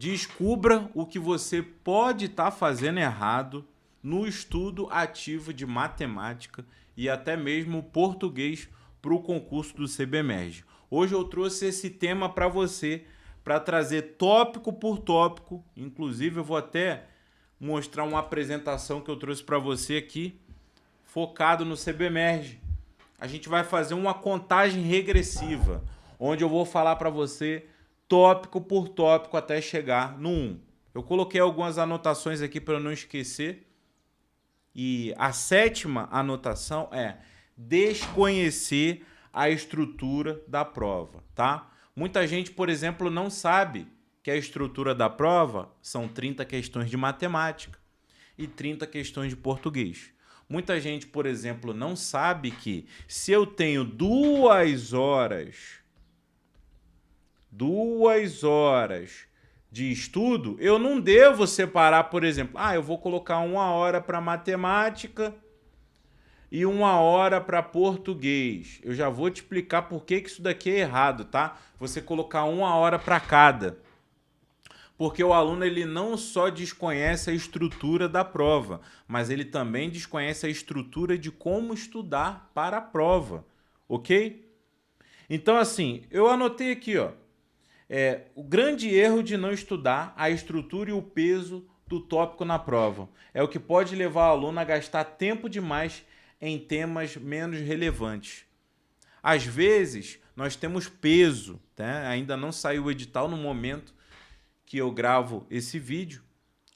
Descubra o que você pode estar fazendo errado no estudo ativo de matemática e até mesmo português para o concurso do CBMERG. Hoje eu trouxe esse tema para você, para trazer tópico por tópico. Inclusive eu vou até mostrar uma apresentação que eu trouxe para você aqui, focado no CBMERG. A gente vai fazer uma contagem regressiva, onde eu vou falar para você tópico por tópico até chegar no 1. Eu coloquei algumas anotações aqui para não esquecer. E a sétima anotação é desconhecer a estrutura da prova, tá? Muita gente, por exemplo, não sabe que a estrutura da prova são 30 questões de matemática e 30 questões de português. Muita gente, por exemplo, não sabe que se eu tenho 2 horas de estudo, eu não devo separar, por exemplo, eu vou colocar 1 hora para matemática e 1 hora para português. Eu já vou te explicar por que isso daqui é errado, tá? Você colocar 1 hora para cada. Porque o aluno ele não só desconhece a estrutura da prova, mas ele também desconhece a estrutura de como estudar para a prova, ok? Então, assim, eu anotei aqui, ó, o grande erro de não estudar a estrutura e o peso do tópico na prova. É o que pode levar o aluno a gastar tempo demais em temas menos relevantes. Às vezes, nós temos peso, tá? Ainda não saiu o edital no momento que eu gravo esse vídeo.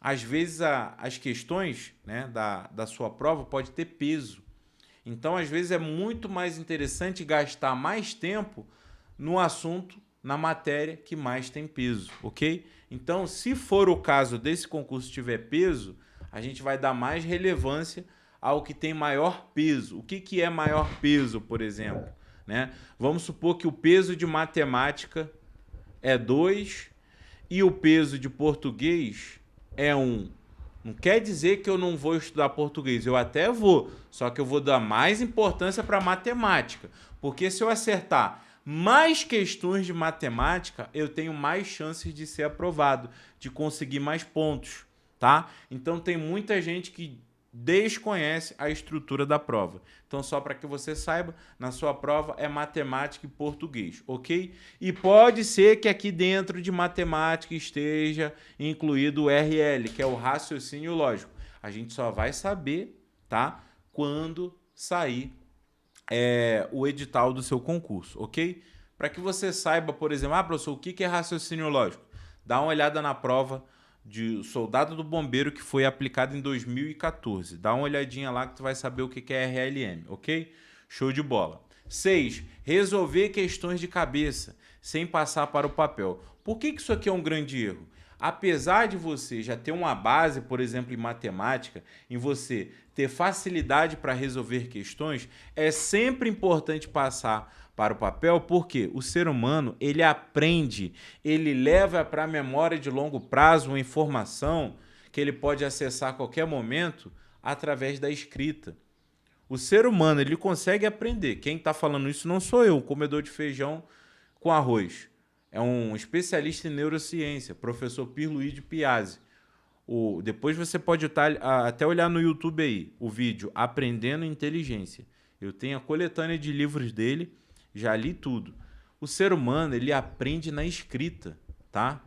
Às vezes, as questões, né, da sua prova pode ter peso. Então, às vezes, é muito mais interessante gastar mais tempo no assunto, na matéria que mais tem peso, ok? Então, se for o caso desse concurso tiver peso, a gente vai dar mais relevância ao que tem maior peso. O que é maior peso, por exemplo? Né? Vamos supor que o peso de matemática é 2 e o peso de português é 1. Não quer dizer que eu não vou estudar português, eu até vou, só que eu vou dar mais importância para matemática, porque se eu acertar mais questões de matemática, eu tenho mais chances de ser aprovado, de conseguir mais pontos, tá? Então tem muita gente que desconhece a estrutura da prova. Então, só para que você saiba, na sua prova é matemática e português, ok? E pode ser que aqui dentro de matemática esteja incluído o RL, que é o raciocínio lógico. A gente só vai saber, tá? Quando sair o edital do seu concurso, ok? Para que você saiba, por exemplo, professor, o que é raciocínio lógico? Dá uma olhada na prova de Soldado do Bombeiro que foi aplicada em 2014. Dá uma olhadinha lá que tu vai saber o que é RLM, ok? Show de bola. 6. Resolver questões de cabeça sem passar para o papel. Por que isso aqui é um grande erro? Apesar de você já ter uma base, por exemplo, em matemática, em você ter facilidade para resolver questões, é sempre importante passar para o papel, porque o ser humano, ele aprende, ele leva para a memória de longo prazo uma informação que ele pode acessar a qualquer momento através da escrita. O ser humano, ele consegue aprender. Quem está falando isso não sou eu, um comedor de feijão com arroz. É um especialista em neurociência, professor Pierluigi Piazzi. Depois você pode até olhar no YouTube aí, o vídeo Aprendendo Inteligência. Eu tenho a coletânea de livros dele, já li tudo. O ser humano, ele aprende na escrita, tá?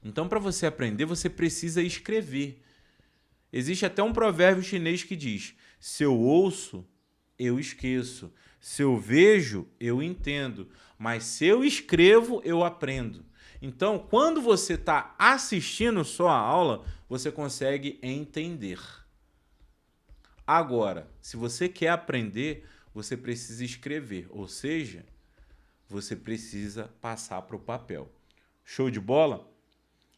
Então, para você aprender, você precisa escrever. Existe até um provérbio chinês que diz: se eu ouço, eu esqueço. Se eu vejo, eu entendo. Mas se eu escrevo, eu aprendo. Então, quando você está assistindo só a aula, você consegue entender. Agora, se você quer aprender, você precisa escrever. Ou seja, você precisa passar para o papel. Show de bola?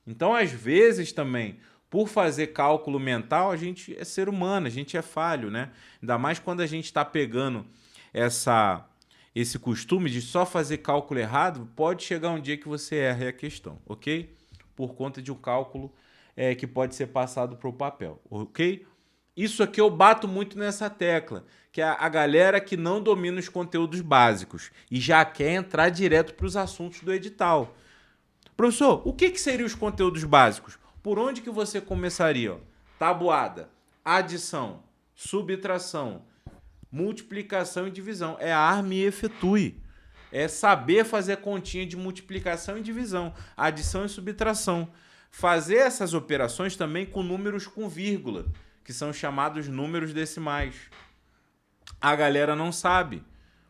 Então, às vezes também, por fazer cálculo mental, a gente é ser humano, a gente é falho, né? Ainda mais quando a gente está pegando esse costume de só fazer cálculo errado, pode chegar um dia que você erre a questão, ok? Por conta de um cálculo que pode ser passado para o papel, ok? Isso aqui eu bato muito nessa tecla, que é a galera que não domina os conteúdos básicos e já quer entrar direto para os assuntos do edital. Professor, o que seriam os conteúdos básicos? Por onde que você começaria? Ó? Tabuada, adição, subtração, multiplicação e divisão. É arme e efetue. É saber fazer continha de multiplicação e divisão, adição e subtração. Fazer essas operações também com números com vírgula, que são chamados números decimais. A galera não sabe.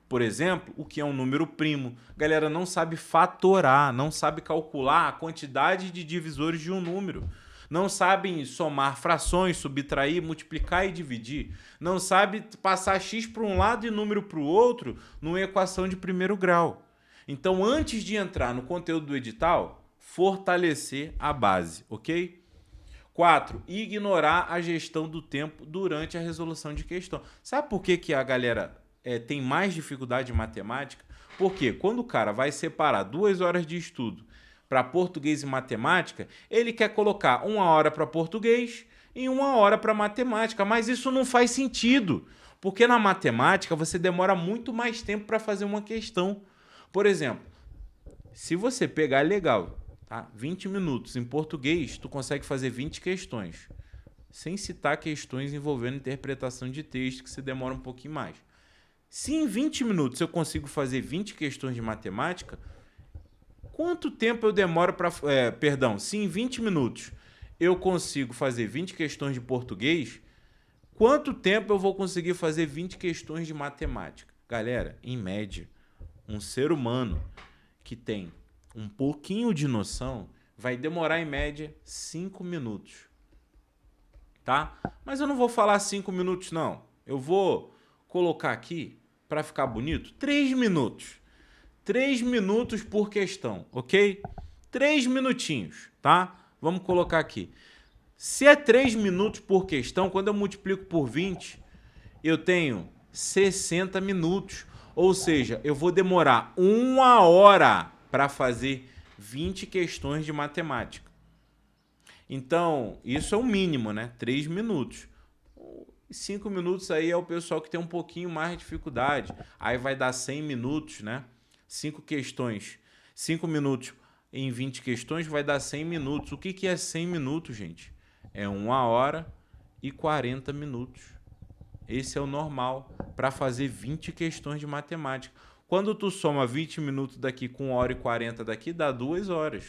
Por exemplo, o que é um número primo. A galera não sabe fatorar, não sabe calcular a quantidade de divisores de um número. Não sabem somar frações, subtrair, multiplicar e dividir. Não sabe passar x para um lado e número para o outro numa equação de primeiro grau. Então, antes de entrar no conteúdo do edital, fortalecer a base, ok? 4. Ignorar a gestão do tempo durante a resolução de questão. Sabe por que a galera tem mais dificuldade em matemática? Porque quando o cara vai separar 2 horas de estudo para português e matemática, ele quer colocar 1 hora para português e 1 hora para matemática. Mas isso não faz sentido, porque na matemática você demora muito mais tempo para fazer uma questão. Por exemplo, se você pegar legal, tá? 20 minutos em português, tu consegue fazer 20 questões, sem citar questões envolvendo interpretação de texto, que se demora um pouquinho mais. Se em 20 minutos eu consigo fazer 20 questões de matemática, quanto tempo eu demoro para... se em 20 minutos eu consigo fazer 20 questões de português, quanto tempo eu vou conseguir fazer 20 questões de matemática? Galera, em média, um ser humano que tem um pouquinho de noção vai demorar, em média, 5 minutos. Tá? Mas eu não vou falar 5 minutos, não. Eu vou colocar aqui, para ficar bonito, 3 minutos. 3 minutos por questão, ok? 3 minutinhos, tá? Vamos colocar aqui. Se é 3 minutos por questão, quando eu multiplico por 20, eu tenho 60 minutos. Ou seja, eu vou demorar 1 hora para fazer 20 questões de matemática. Então, isso é o mínimo, né? 3 minutos. 5 minutos aí é o pessoal que tem um pouquinho mais de dificuldade. Aí vai dar 100 minutos, né? 5 questões. 5 minutos em 20 questões vai dar 100 minutos. O que é 100 minutos, gente? É 1 hora e 40 minutos. Esse é o normal para fazer 20 questões de matemática. Quando tu soma 20 minutos daqui com 1 hora e 40 daqui, dá 2 horas.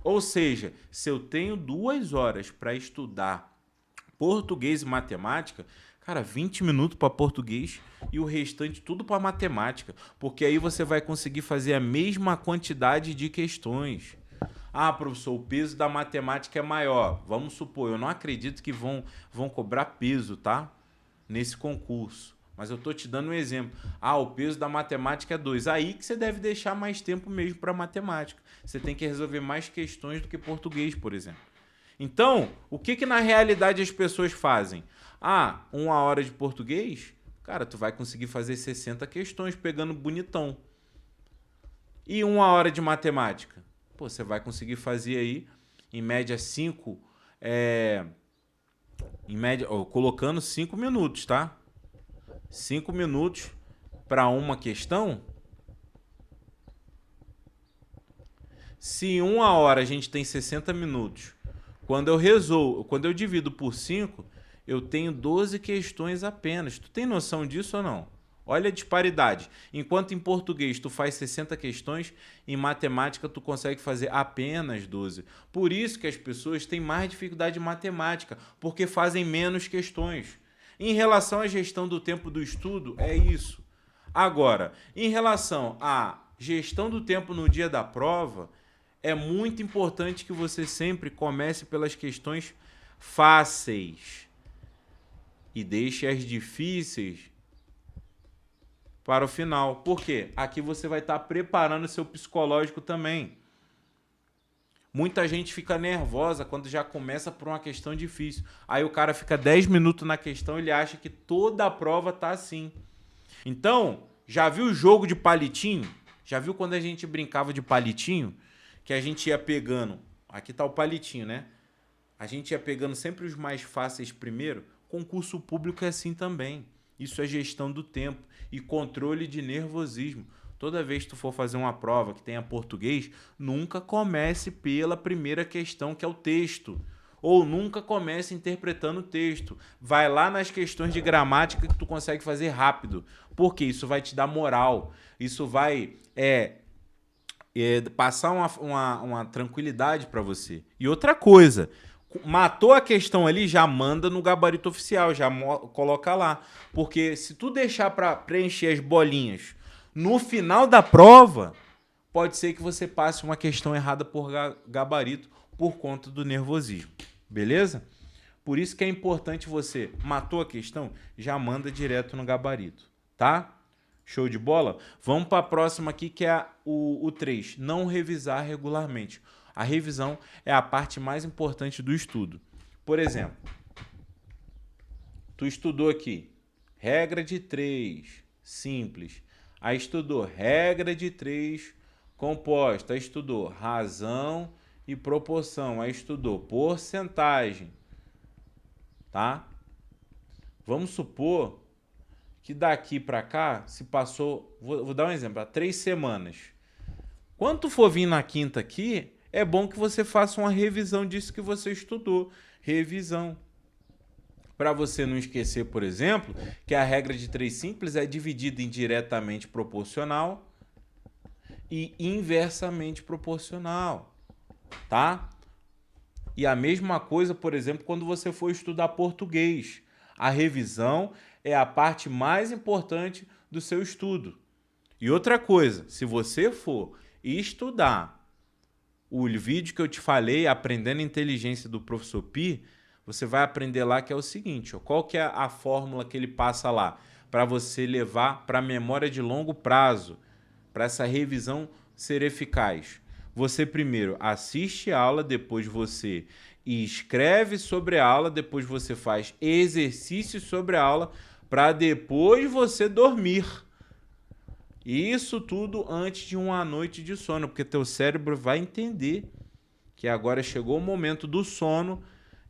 Ou seja, se eu tenho 2 horas para estudar português e matemática, cara, 20 minutos para português e o restante tudo para matemática, porque aí você vai conseguir fazer a mesma quantidade de questões. Ah, professor, o peso da matemática é maior. Vamos supor, eu não acredito que vão cobrar peso, tá? Nesse concurso. Mas eu estou te dando um exemplo. Ah, o peso da matemática é 2. Aí que você deve deixar mais tempo mesmo para matemática. Você tem que resolver mais questões do que português, por exemplo. Então, o que na realidade as pessoas fazem? Ah, 1 hora de português? Cara, tu vai conseguir fazer 60 questões pegando bonitão. E 1 hora de matemática? Pô, você vai conseguir fazer aí, em média, 5... colocando 5 minutos, tá? 5 minutos para uma questão. Se em 1 hora a gente tem 60 minutos, quando eu divido por 5, eu tenho 12 questões apenas. Tu tem noção disso ou não? Olha a disparidade. Enquanto em português tu faz 60 questões, em matemática tu consegue fazer apenas 12. Por isso que as pessoas têm mais dificuldade em matemática, porque fazem menos questões. Em relação à gestão do tempo do estudo, é isso. Agora, em relação à gestão do tempo no dia da prova, é muito importante que você sempre comece pelas questões fáceis e deixe as difíceis para o final. Por quê? Aqui você vai estar preparando o seu psicológico também. Muita gente fica nervosa quando já começa por uma questão difícil. Aí o cara fica 10 minutos na questão e ele acha que toda a prova tá assim. Então, já viu o jogo de palitinho? Já viu quando a gente brincava de palitinho? Que a gente ia pegando... Aqui tá o palitinho, né? A gente ia pegando sempre os mais fáceis primeiro. Concurso público é assim também. Isso é gestão do tempo e controle de nervosismo. Toda vez que tu for fazer uma prova que tenha português, nunca comece pela primeira questão, que é o texto. Ou nunca comece interpretando o texto. Vai lá nas questões de gramática que tu consegue fazer rápido. Porque isso vai te dar moral. Isso vai passar uma tranquilidade para você. E outra coisa, matou a questão ali, já manda no gabarito oficial, já coloca lá. Porque se tu deixar para preencher as bolinhas no final da prova, pode ser que você passe uma questão errada por gabarito por conta do nervosismo. Beleza? Por isso que é importante você, matou a questão, já manda direto no gabarito, tá? Show de bola? Vamos para a próxima aqui, que é o 3. Não revisar regularmente. A revisão é a parte mais importante do estudo. Por exemplo, tu estudou aqui, regra de 3, simples. Aí estudou regra de 3 composta. Aí estudou razão e proporção. Aí estudou porcentagem. Tá? Vamos supor que daqui para cá se passou, vou dar um exemplo, há 3 semanas. Quando tu for vir na quinta aqui, é bom que você faça uma revisão disso que você estudou. Revisão. Para você não esquecer, por exemplo, que a regra de 3 simples é dividida em diretamente proporcional e inversamente proporcional, tá? E a mesma coisa, por exemplo, quando você for estudar português. A revisão é a parte mais importante do seu estudo. E outra coisa, se você for estudar o vídeo que eu te falei, Aprendendo Inteligência do Professor Pi, você vai aprender lá que é o seguinte, ó, qual que é a fórmula que ele passa lá para você levar para a memória de longo prazo, para essa revisão ser eficaz. Você primeiro assiste a aula, depois você escreve sobre a aula, depois você faz exercícios sobre a aula, para depois você dormir. Isso tudo antes de uma noite de sono, porque teu cérebro vai entender que agora chegou o momento do sono,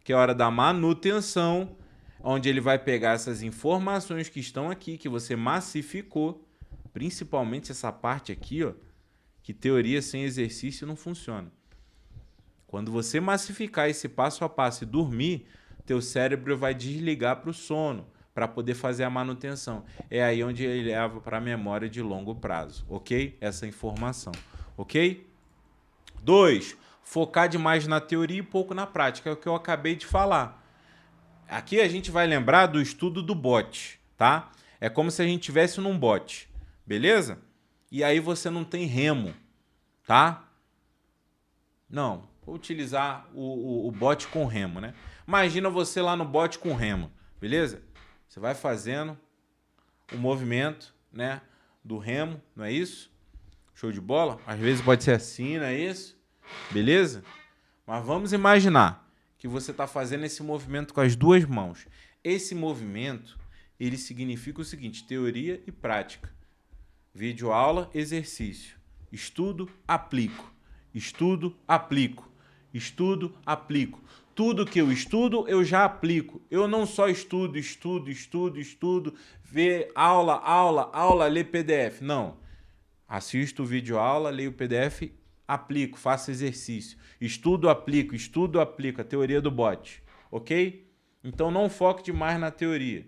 que é a hora da manutenção, onde ele vai pegar essas informações que estão aqui, que você massificou, principalmente essa parte aqui, ó, que teoria sem exercício não funciona. Quando você massificar esse passo a passo e dormir, teu cérebro vai desligar para o sono, para poder fazer a manutenção. É aí onde ele leva para a memória de longo prazo, ok? Essa informação, ok? 2. Focar demais na teoria e pouco na prática, é o que eu acabei de falar. Aqui a gente vai lembrar do estudo do bote, tá? É como se a gente estivesse num bote, beleza? E aí você não tem remo, tá? Não, vou utilizar o bote com remo, né? Imagina você lá no bote com remo, beleza? Você vai fazendo o movimento, né, do remo, não é isso? Show de bola? Às vezes pode ser assim, não é isso? Beleza? Mas vamos imaginar que você está fazendo esse movimento com as duas mãos. Esse movimento, ele significa o seguinte, teoria e prática. Vídeo aula, exercício. Estudo, aplico. Estudo, aplico. Estudo, aplico. Tudo que eu estudo, eu já aplico. Eu não só estudo, ver aula, ler PDF. Não. Assisto o vídeo aula, leio o PDF, aplico, faço exercício. Estudo, aplico. A teoria do bote. Ok? Então não foque demais na teoria.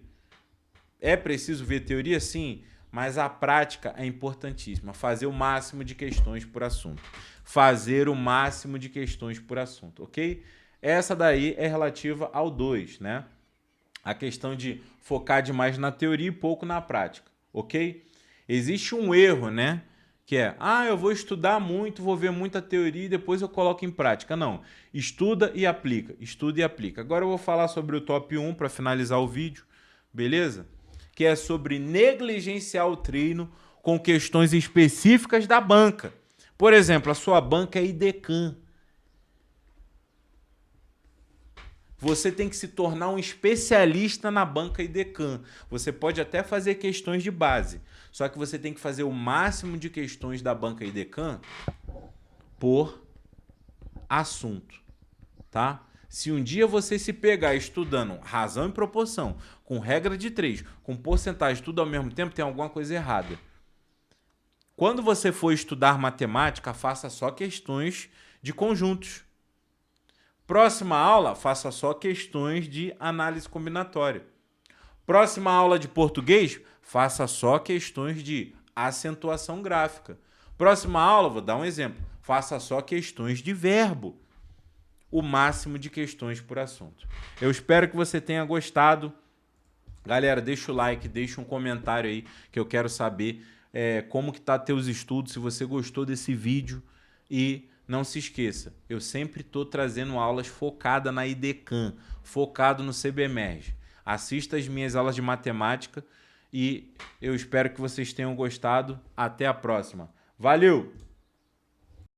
É preciso ver teoria? Sim. Mas a prática é importantíssima. Fazer o máximo de questões por assunto. Fazer o máximo de questões por assunto, ok? Essa daí é relativa ao 2, né? A questão de focar demais na teoria e pouco na prática, ok? Existe um erro, né? Que é, eu vou estudar muito, vou ver muita teoria e depois eu coloco em prática. Não, estuda e aplica, estuda e aplica. Agora eu vou falar sobre o top 1 para finalizar o vídeo, beleza? Que é sobre negligenciar o treino com questões específicas da banca. Por exemplo, a sua banca é IDECAM. Você tem que se tornar um especialista na banca IDECAM. Você pode até fazer questões de base, só que você tem que fazer o máximo de questões da banca IDECAM por assunto, tá? Se um dia você se pegar estudando razão e proporção, com regra de 3, com porcentagem, tudo ao mesmo tempo, tem alguma coisa errada. Quando você for estudar matemática, faça só questões de conjuntos. Próxima aula, faça só questões de análise combinatória. Próxima aula de português, faça só questões de acentuação gráfica. Próxima aula, vou dar um exemplo, faça só questões de verbo. O máximo de questões por assunto. Eu espero que você tenha gostado. Galera, deixa o like, deixa um comentário aí que eu quero saber como que tá teus estudos, se você gostou desse vídeo. E não se esqueça, eu sempre estou trazendo aulas focadas na IDECAM, focado no CBMERG. Assista as minhas aulas de matemática e eu espero que vocês tenham gostado. Até a próxima. Valeu!